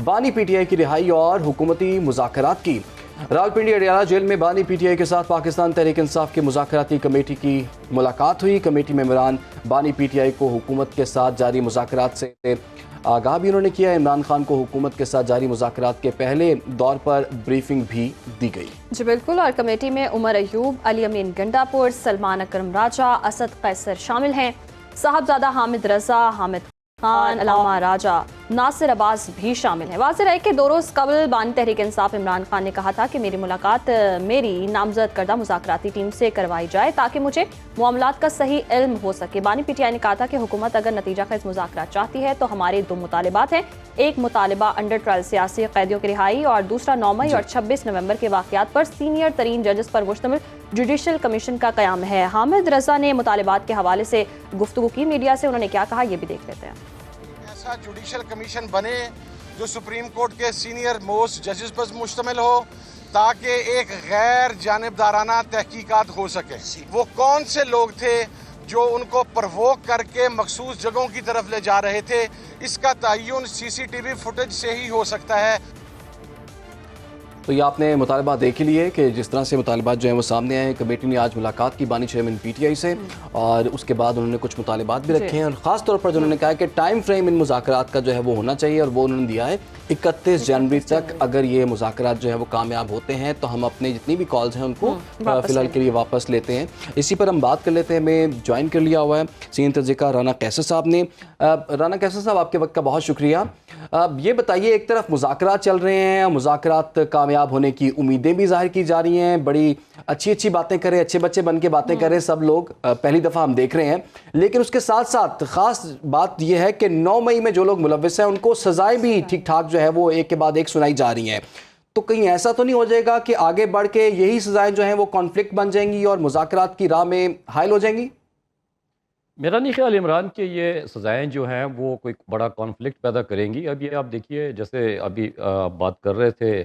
بانی P T I کی رہائی اور حکومتی مذاکرات کی۔ راولپنڈی اڈیالہ جیل میں بانی پی ٹی آئی کے ساتھ پاکستان تحریک انصاف کی مذاکراتی کمیٹی کی ملاقات ہوئی۔ کمیٹی ممبران بانی پی ٹی آئی کو حکومت کے ساتھ جاری مذاکرات سے آگاہ بھی انہوں نے کیا۔ عمران خان کو حکومت کے ساتھ جاری مذاکرات کے پہلے دور پر بریفنگ بھی دی گئی۔ جی بالکل، اور کمیٹی میں عمر ایوب، علی امین گنڈاپور، سلمان اکرم راجہ، اسد قیصر شامل ہیں۔ صاحبزادہ حامد رضا، حامد خان، علامہ راجہ، ناصر عباس بھی شامل ہیں۔ واضح رہے کہ 2 روز قبل بانی تحریک انصاف عمران خان نے کہا تھا کہ میری ملاقات میری نامزد کردہ مذاکراتی ٹیم سے کروائی جائے تاکہ مجھے معاملات کا صحیح علم ہو سکے۔ بانی پی ٹی آئی نے کہا تھا کہ حکومت اگر نتیجہ خیز مذاکرات چاہتی ہے تو ہمارے 2 مطالبات ہیں۔ ایک مطالبہ انڈر ٹرائل سیاسی قیدیوں کی رہائی اور دوسرا 9 مئی اور 26 نومبر کے واقعات پر سینئر ترین ججز پر مشتمل جوڈیشل کمیشن کا قیام ہے۔ حامد رضا نے مطالبات کے حوالے سے گفتگو کی میڈیا سے، انہوں نے کیا کہا یہ بھی دیکھ لیتے ہیں۔ ایسا جوڈیشل کمیشن بنے جو سپریم کورٹ کے سینئر موسٹ ججز پر مشتمل ہو تاکہ ایک غیر جانبدارانہ تحقیقات ہو سکے۔ وہ کون سے لوگ تھے جو ان کو پرووک کر کے مخصوص جگہوں کی طرف لے جا رہے تھے، اس کا تعین سی سی ٹی وی فوٹیج سے ہی ہو سکتا ہے۔ تو یہ آپ نے مطالبات دیکھ لیے کہ جس طرح سے مطالبات جو ہیں وہ سامنے آئے۔ کمیٹی نے آج ملاقات کی بانی چیئرمین پی ٹی آئی سے اور اس کے بعد انہوں نے کچھ مطالبات بھی رکھے ہیں، اور خاص طور پر انہوں نے کہا کہ ٹائم فریم ان مذاکرات کا جو ہے وہ ہونا چاہیے، اور وہ انہوں نے دیا ہے 31 جنوری تک۔ اگر یہ مذاکرات جو ہے وہ کامیاب ہوتے ہیں تو ہم اپنے جتنی بھی کالز ہیں ان کو فی الحال کے لیے واپس لیتے ہیں۔ اسی پر ہم بات کر لیتے ہیں، ہمیں جوائن کر لیا ہوا ہے سینئر تجزیہ رانا قیصر صاحب نے۔ رانا قیصر صاحب، آپ کے وقت کا بہت شکریہ۔ یہ بتائیے، ایک طرف مذاکرات چل رہے ہیں، مذاکرات کامیاب ہونے کی امیدیں بھی ظاہر کی جا رہی ہیں، بڑی اچھی باتیں کریں، اچھے بچے بن کے باتیں کریں سب لوگ، پہلی دفعہ ہم دیکھ رہے ہیں، لیکن اس کے ساتھ ساتھ خاص بات یہ ہے کہ 9 مئی میں جو لوگ ملوث ہیں ان کو سزائیں بھی ٹھیک ٹھاک جو ہے وہ ایک کے بعد ایک سنائی جا رہی ہیں۔ تو کہیں ایسا تو نہیں ہو جائے گا کہ آگے بڑھ کے یہی سزائیں جو ہیں وہ کانفلکٹ بن جائیں گی اور مذاکرات کی راہ میں حائل ہو جائیں گی؟ میرا نہیں خیال عمران کہ یہ سزائیں جو ہیں وہ کوئی بڑا کانفلکٹ پیدا کریں گی۔ اب یہ آپ دیکھیے، جیسے ابھی بات کر رہے تھے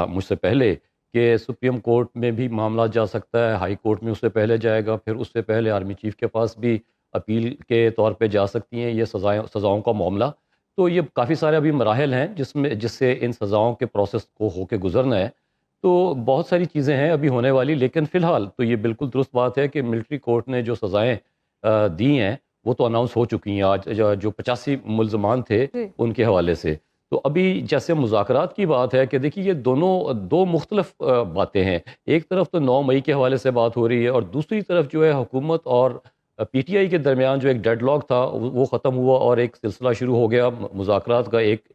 مجھ سے پہلے کہ سپریم کورٹ میں بھی معاملہ جا سکتا ہے، ہائی کورٹ میں اس سے پہلے جائے گا، پھر اس سے پہلے آرمی چیف کے پاس بھی اپیل کے طور پہ جا سکتی ہیں یہ سزاؤں کا معاملہ۔ تو یہ کافی سارے ابھی مراحل ہیں جس سے ان سزاؤں کے پروسیس کو ہو کے گزرنا ہے۔ تو بہت ساری چیزیں ہیں ابھی ہونے والی، لیکن فی الحال تو یہ بالکل درست بات ہے کہ ملٹری کورٹ نے جو سزائیں دی ہیں وہ تو اناؤنس ہو چکی ہیں آج، جو 85 ملزمان تھے ان کے حوالے سے۔ تو ابھی جیسے مذاکرات کی بات ہے کہ دیکھیے یہ دو مختلف باتیں ہیں۔ ایک طرف تو 9 مئی کے حوالے سے بات ہو رہی ہے، اور دوسری طرف جو ہے حکومت اور پی ٹی آئی کے درمیان جو ایک ڈیڈ لاک تھا وہ ختم ہوا اور ایک سلسلہ شروع ہو گیا مذاکرات کا۔ ایک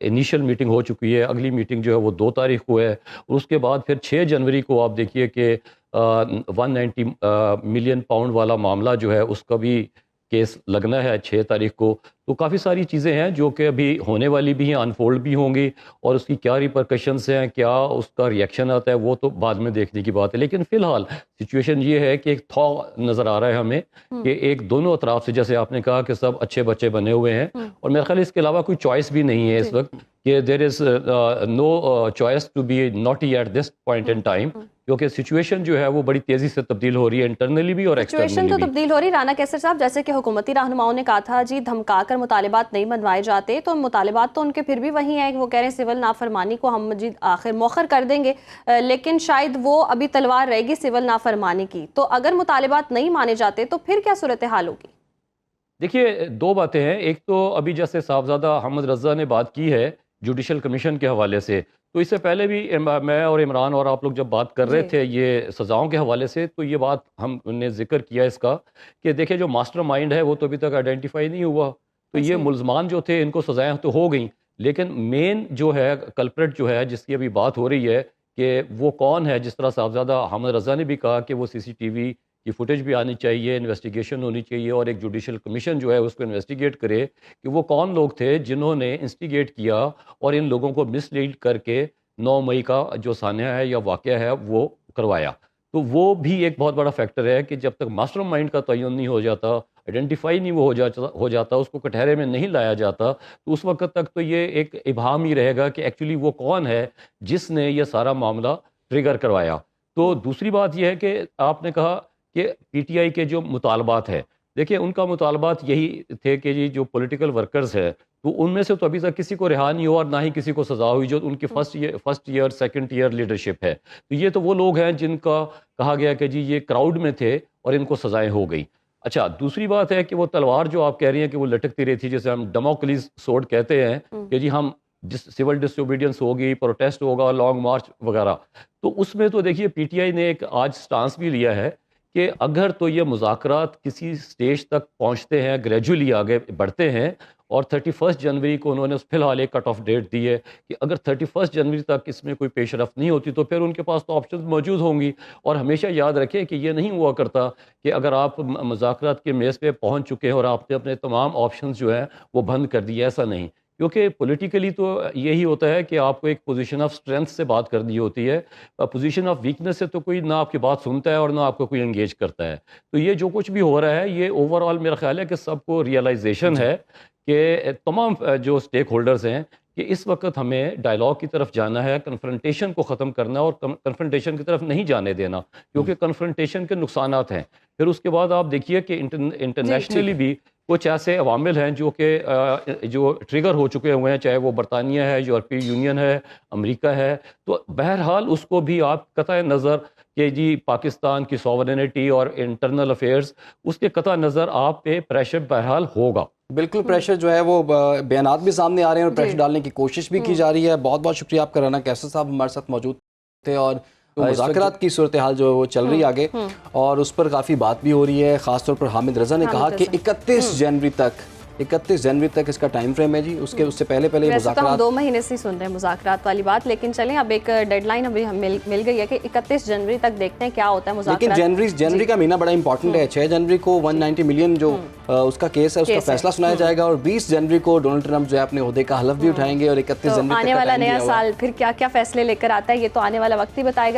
انیشل میٹنگ ہو چکی ہے، اگلی میٹنگ جو ہے وہ 2 تاریخ کو ہے، اور اس کے بعد پھر 6 جنوری کو آپ دیکھیے کہ 190 ملین پاؤنڈ والا معاملہ جو ہے اس کا بھی کیس لگنا ہے 6 تاریخ کو۔ تو کافی ساری چیزیں ہیں جو کہ ابھی ہونے والی بھی ہیں، انفولڈ بھی ہوں گی، اور اس کی کیا ریپرکشنز ہیں، کیا اس کا ریئیکشن آتا ہے، وہ تو بعد میں دیکھنے کی بات ہے۔ لیکن فی الحال سچویشن یہ ہے کہ ایک تھا نظر آ رہا ہے ہمیں کہ ایک دونوں اطراف سے، جیسے آپ نے کہا کہ سب اچھے بچے بنے ہوئے ہیں، اور میرے خیال اس کے علاوہ کوئی چوائس بھی نہیں ہے اس وقت، کہ there is no choice to be naughty at this point in time, کیونکہ سچویشن جو ہے وہ بڑی تیزی سے تبدیل ہو رہی ہے، انٹرنلی بھی اور ایکسٹرنلی بھی۔ سچویشن تو تبدیل ہو رہی۔ رانا قیصر صاحب، جیسے کہ حکومتی رہنماؤں نے کہا تھا جی دھمکا کر مطالبات نہیں منوائے جاتے، تو مطالبات تو ان کے پھر بھی وہی ہیں، وہ کہہ رہے ہیں سول نافرمانی کو ہم جی آخر مؤخر کر دیں گے، لیکن شاید وہ ابھی تلوار رہے گی سول نافرمانی کی۔ تو اگر مطالبات نہیں مانے جاتے تو پھر کیا صورتحال ہوگی؟ دیکھیے 2 باتیں ہیں۔ ایک تو ابھی جیسے صاحبزادہ حامد رضا نے بات کی ہے جوڈیشل کمیشن کے حوالے سے، تو اس سے پہلے بھی میں اور عمران اور آپ لوگ جب بات کر رہے تھے یہ سزاؤں کے حوالے سے، تو یہ بات ہم نے ذکر کیا اس کا کہ دیکھیں جو ماسٹر مائنڈ ہے وہ تو ابھی تک آئیڈینٹیفائی نہیں ہوا، تو یہ ملزمان جو تھے ان کو سزائیں تو ہو گئیں، لیکن مین جو ہے کلپریٹ جو ہے جس کی ابھی بات ہو رہی ہے کہ وہ کون ہے، جس طرح صاحبزادہ حامد رضا نے بھی کہا کہ وہ سی سی ٹی وی کی فوٹیج بھی آنی چاہیے، انویسٹیگیشن ہونی چاہیے، اور ایک جوڈیشل کمیشن جو ہے اس کو انویسٹیگیٹ کرے کہ وہ کون لوگ تھے جنہوں نے انسٹیگیٹ کیا اور ان لوگوں کو مس لیڈ کر کے 9 مئی کا جو سانحہ ہے یا واقعہ ہے وہ کروایا۔ تو وہ بھی ایک بہت بڑا فیکٹر ہے کہ جب تک ماسٹر مائنڈ کا تعین نہیں ہو جاتا، آئیڈینٹیفائی نہیں وہ ہو جاتا، اس کو کٹہرے میں نہیں لایا جاتا، تو اس وقت تک تو یہ ایک ابہام ہی رہے گا کہ ایکچولی وہ کون ہے جس نے یہ سارا معاملہ ٹریگر کروایا۔ تو دوسری بات یہ ہے کہ آپ نے کہا کہ پی ٹی آئی کے جو مطالبات ہیں، دیکھیں ان کا مطالبات یہی تھے کہ جو پولیٹیکل ورکرز ہے تو ان میں سے تو ابھی تک کسی کو رہا نہیں ہوا اور نہ ہی کسی کو سزا ہوئی جو ان کی first year second year leadership ہے. تو یہ تو وہ لوگ ہیں جن کا کہا گیا کہ جی یہ کراؤڈ میں تھے اور ان کو سزائیں ہو گئی. اچھا دوسری بات ہے کہ وہ تلوار جو آپ کہہ رہی ہیں کہ وہ لٹکتی رہی تھی، جسے ہم ڈیموکلیس سورڈ کہتے ہیں کہ جی ہم سول ڈس اوبیڈینس ہوگی، پروٹیسٹ ہوگا، لانگ مارچ وغیرہ. تو اس میں تو دیکھیے پی ٹی آئی نے ایک آج سٹانس بھی لیا ہے کہ اگر تو یہ مذاکرات کسی سٹیج تک پہنچتے ہیں، گریجولی آگے بڑھتے ہیں، اور 31 جنوری کو انہوں نے فی الحال ایک کٹ آف ڈیٹ دی ہے کہ اگر 31 جنوری تک اس میں کوئی پیش رفت نہیں ہوتی تو پھر ان کے پاس تو آپشنز موجود ہوں گی. اور ہمیشہ یاد رکھیں کہ یہ نہیں ہوا کرتا کہ اگر آپ مذاکرات کے میز پہ پہنچ چکے ہیں اور آپ نے اپنے تمام آپشنز جو ہیں وہ بند کر دیے، ایسا نہیں. کیونکہ پولیٹیکلی تو یہی ہوتا ہے کہ آپ کو ایک پوزیشن آف اسٹرینتھ سے بات کرنی ہوتی ہے، پوزیشن آف ویکنس سے تو کوئی نہ آپ کی بات سنتا ہے اور نہ آپ کو کوئی انگیج کرتا ہے. تو یہ جو کچھ بھی ہو رہا ہے یہ اوور آل میرا خیال ہے کہ سب کو ریئلائزیشن ہے کہ تمام جو اسٹیک ہولڈرز ہیں کہ اس وقت ہمیں ڈائلاگ کی طرف جانا ہے، کنفرنٹیشن کو ختم کرنا ہے اور کنفرنٹیشن کی طرف نہیں جانے دینا، کیونکہ کنفرنٹیشن کے نقصانات ہیں. پھر اس کے بعد آپ دیکھیے کہ انٹرنیشنلی بھی کچھ ایسے عوامل ہیں جو ٹریگر ہو چکے ہوئے ہیں، چاہے وہ برطانیہ ہے، یورپی یونین ہے، امریکہ ہے. تو بہرحال اس کو بھی آپ قطع نظر کہ جی پاکستان کی سوورنٹی اور انٹرنل افیئرز، اس کے قطع نظر آپ پہ پریشر بہرحال ہوگا. بالکل پریشر جو ہے وہ بیانات بھی سامنے آ رہے ہیں اور پریشر ڈالنے کی کوشش بھی کی جا رہی ہے. بہت بہت شکریہ آپ کا، رانا قیصر صاحب ہمارے ساتھ موجود تھے. اور مذاکرات کی صورتحال جو وہ چل رہی ہے آگے اور اس پر کافی بات بھی ہو رہی ہے. خاص طور پر حامد رضا نے کہا کہ 31 جنوری تک اس کا ٹائم فریم ہے جی. اس سے پہلے ویسے تو ہم مذاکرات 2 مہینے سے ہی سن رہے ہیں مذاکرات والی بات، لیکن چلیں اب ایک ڈیڈ لائن ابھی مل گئی ہے کہ 31 جنوری تک دیکھتے ہیں کیا ہوتا ہے لیکن مذاکرات. جنوری کا مہینہ بڑا امپورٹنٹ ہے. 6 جنوری کو 190 ملین جو اس کا کیس ہے اس کا فیصلہ سنایا جائے گا، اور 20 جنوری کو ڈونلڈ ٹرمپ جو ہے اپنے عہدے کا حلف بھی اٹھائیں گے، اور 31 جنوری آنے والا نیا سال پھر کیا کیا فیصلے لے کر آتا ہے یہ تو آنے والا وقت ہی بتائے گا.